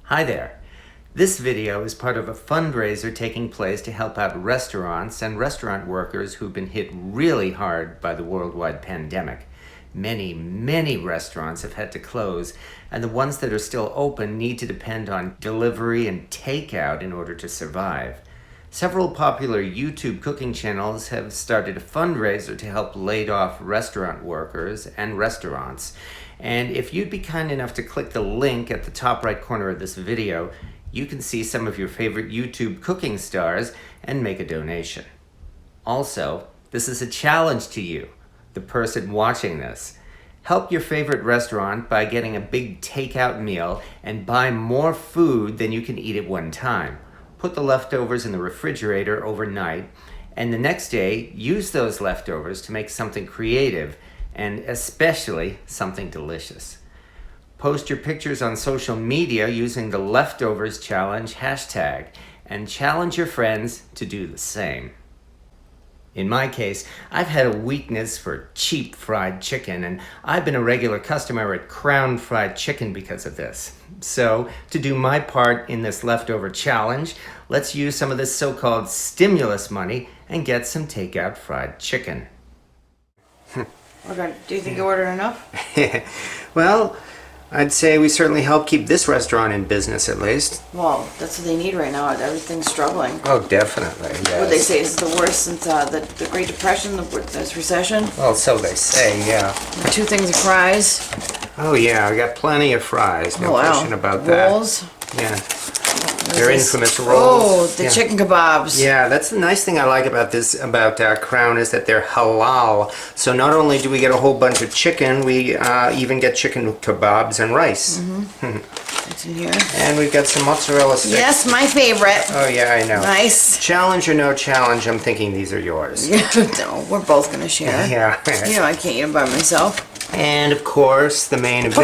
Hi there. This video is part of a fundraiser taking place to help out restaurants and restaurant workers who've been hit really hard by the worldwide pandemic. Many restaurants have had to close, and the ones that are still open need to depend on delivery and takeout in order to survive. Several popular YouTube cooking channels have started a fundraiser to help laid-off restaurant workers and restaurants. And if you'd be kind enough to click the link at the top right corner of this video, you can see some of your favorite YouTube cooking stars and make a donation. Also, this is a challenge to you, the person watching this. Help your favorite restaurant by getting a big takeout meal and buy more food than you can eat at one time. Put the leftovers in the refrigerator overnight, and the next day, use those leftovers to make something creative and especially something delicious. Post your pictures on social media using the Leftovers Challenge hashtag and challenge your friends to do the same. In my case, I've had a weakness for cheap fried chicken, and I've been a regular customer at Crown Fried Chicken because of this. So, to do my part in this leftover challenge, let's use some of this so-called stimulus money and get some takeout fried chicken. Do you think you ordered enough? Well, I'd say we certainly help keep this restaurant in business at least. Well, that's what they need right now. Everything's struggling. Oh, definitely, yes. What they say is the worst since the Great Depression, this recession. Well, so they say, yeah. The two things of fries. Oh, yeah, I got plenty of fries. No question about that. Rolls. Yeah. They're infamous rolls. Oh, the chicken kebabs. Yeah, that's the nice thing I like about Crown is that they're halal. So not only do we get a whole bunch of chicken, we even get chicken kebabs and rice. Mm-hmm. It's in here. And we've got some mozzarella sticks. Yes, my favorite. Oh yeah, I know. Nice. Challenge or no challenge, I'm thinking these are yours. No, we're both gonna share. Yeah. You know I can't eat them by myself. And of course, the main event.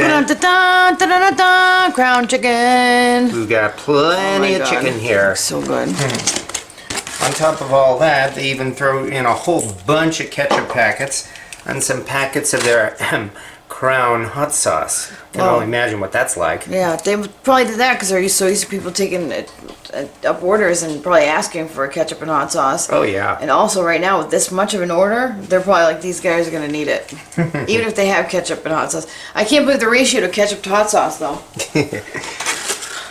Crown chicken. We've got plenty of chicken here. So good. On top of all that, they even throw in a whole bunch of ketchup packets and some packets of their Crown hot sauce. Can only imagine what that's like. Yeah, they probably did that because they're so used to people taking up orders and probably asking for ketchup and hot sauce. Oh, yeah. And also right now with this much of an order, they're probably like, these guys are going to need it. Even if they have ketchup and hot sauce. I can't believe the ratio to ketchup to hot sauce though.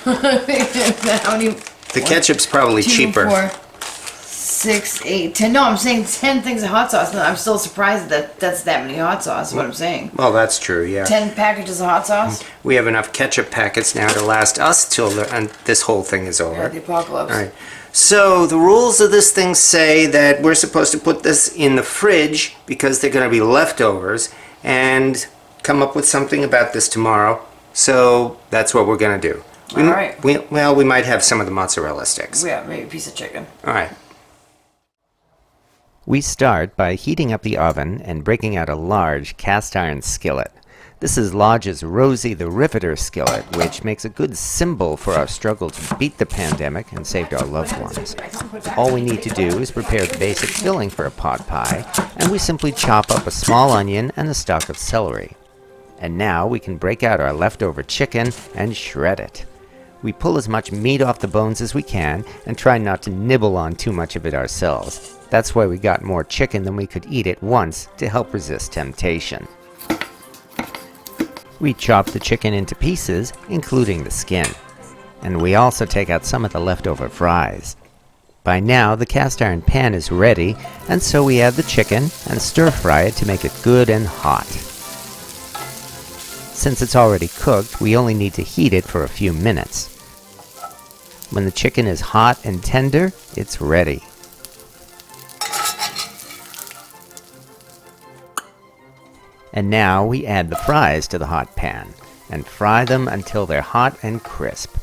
How many? The ketchup's probably cheaper. 4, 6, 8, 10. No, I'm saying 10 things of hot sauce. No, I'm still surprised that that's that many hot sauce, is what I'm saying. Well, that's true, yeah. 10 packages of hot sauce? We have enough ketchup packets now to last us till this whole thing is over. Yeah, the apocalypse. All right. So, the rules of this thing say that we're supposed to put this in the fridge because they're going to be leftovers and come up with something about this tomorrow. So, that's what we're going to do. All right. We might have some of the mozzarella sticks. Yeah, maybe a piece of chicken. All right. We start by heating up the oven and breaking out a large cast iron skillet. This is Lodge's Rosie the Riveter skillet, which makes a good symbol for our struggle to beat the pandemic and saved our loved ones. All we need to do is prepare the basic filling for a pot pie, and we simply chop up a small onion and a stalk of celery. And now we can break out our leftover chicken and shred it. We pull as much meat off the bones as we can and try not to nibble on too much of it ourselves. That's why we got more chicken than we could eat at once to help resist temptation. We chop the chicken into pieces, including the skin. And we also take out some of the leftover fries. By now, the cast iron pan is ready, and so we add the chicken and stir fry it to make it good and hot. Since it's already cooked, we only need to heat it for a few minutes. When the chicken is hot and tender, it's ready. And now we add the fries to the hot pan and fry them until they're hot and crisp.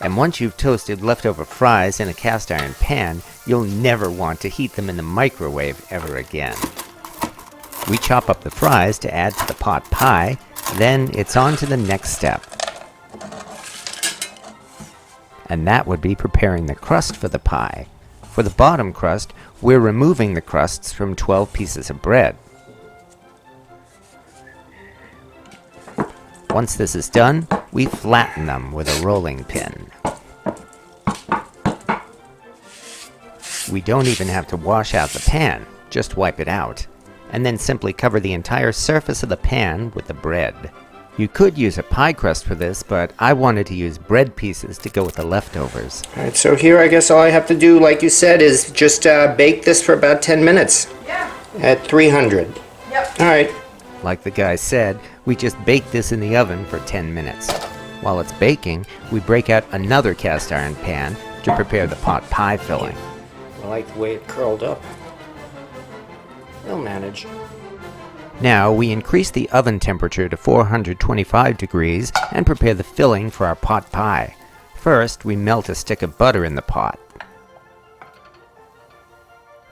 And once you've toasted leftover fries in a cast iron pan, you'll never want to heat them in the microwave ever again. We chop up the fries to add to the pot pie, then it's on to the next step. And that would be preparing the crust for the pie. For the bottom crust, we're removing the crusts from 12 pieces of bread. Once this is done, we flatten them with a rolling pin. We don't even have to wash out the pan, just wipe it out, and then simply cover the entire surface of the pan with the bread. You could use a pie crust for this, but I wanted to use bread pieces to go with the leftovers. Alright, so here I guess all I have to do, like you said, is just bake this for about 10 minutes. Yeah. At 300. Yep. Alright. Like the guy said, we just bake this in the oven for 10 minutes. While it's baking, we break out another cast iron pan to prepare the pot pie filling. I like the way it curled up. We'll manage. Now we increase the oven temperature to 425 degrees and prepare the filling for our pot pie. First, we melt a stick of butter in the pot.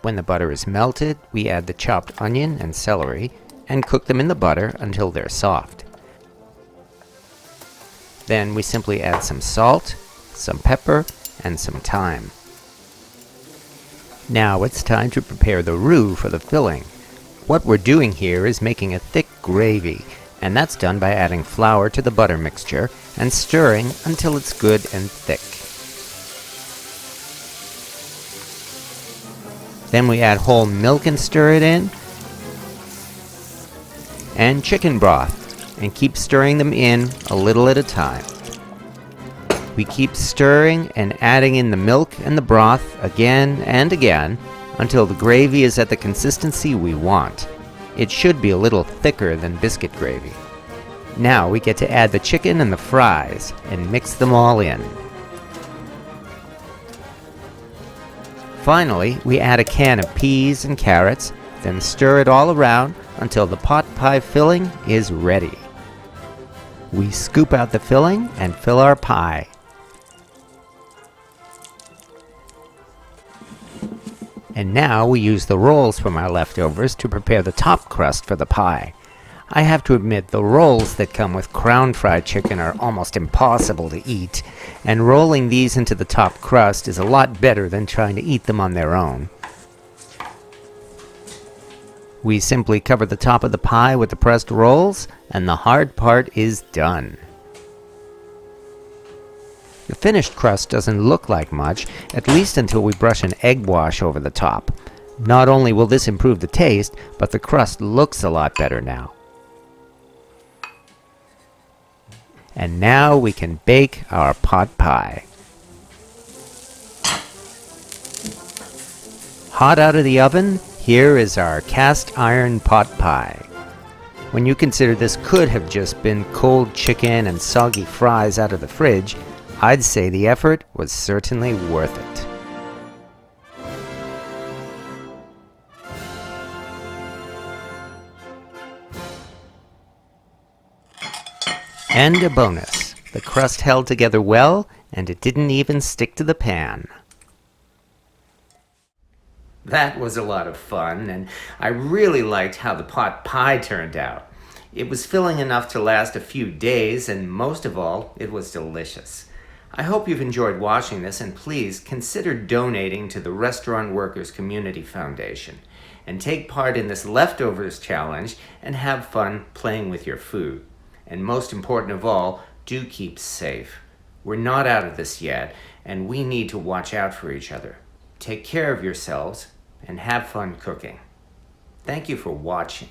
When the butter is melted, we add the chopped onion and celery and cook them in the butter until they're soft. Then we simply add some salt, some pepper, and some thyme. Now it's time to prepare the roux for the filling. What we're doing here is making a thick gravy, and that's done by adding flour to the butter mixture and stirring until it's good and thick. Then we add whole milk and stir it in, and chicken broth, and keep stirring them in a little at a time. We keep stirring and adding in the milk and the broth again and again until the gravy is at the consistency we want. It should be a little thicker than biscuit gravy. Now we get to add the chicken and the fries and mix them all in. Finally, we add a can of peas and carrots, then stir it all around until the pot pie filling is ready. We scoop out the filling and fill our pie. And now we use the rolls from our leftovers to prepare the top crust for the pie. I have to admit, the rolls that come with crown fried chicken are almost impossible to eat, and rolling these into the top crust is a lot better than trying to eat them on their own. We simply cover the top of the pie with the pressed rolls, and the hard part is done. The finished crust doesn't look like much, at least until we brush an egg wash over the top. Not only will this improve the taste, but the crust looks a lot better now. And now we can bake our pot pie. Hot out of the oven, here is our cast iron pot pie. When you consider this could have just been cold chicken and soggy fries out of the fridge, I'd say the effort was certainly worth it. And a bonus, the crust held together well, and it didn't even stick to the pan. That was a lot of fun, and I really liked how the pot pie turned out. It was filling enough to last a few days, and most of all, it was delicious. I hope you've enjoyed watching this, and please consider donating to the Restaurant Workers Community Foundation and take part in this leftovers challenge and have fun playing with your food. And most important of all, do keep safe. We're not out of this yet, and we need to watch out for each other. Take care of yourselves and have fun cooking. Thank you for watching.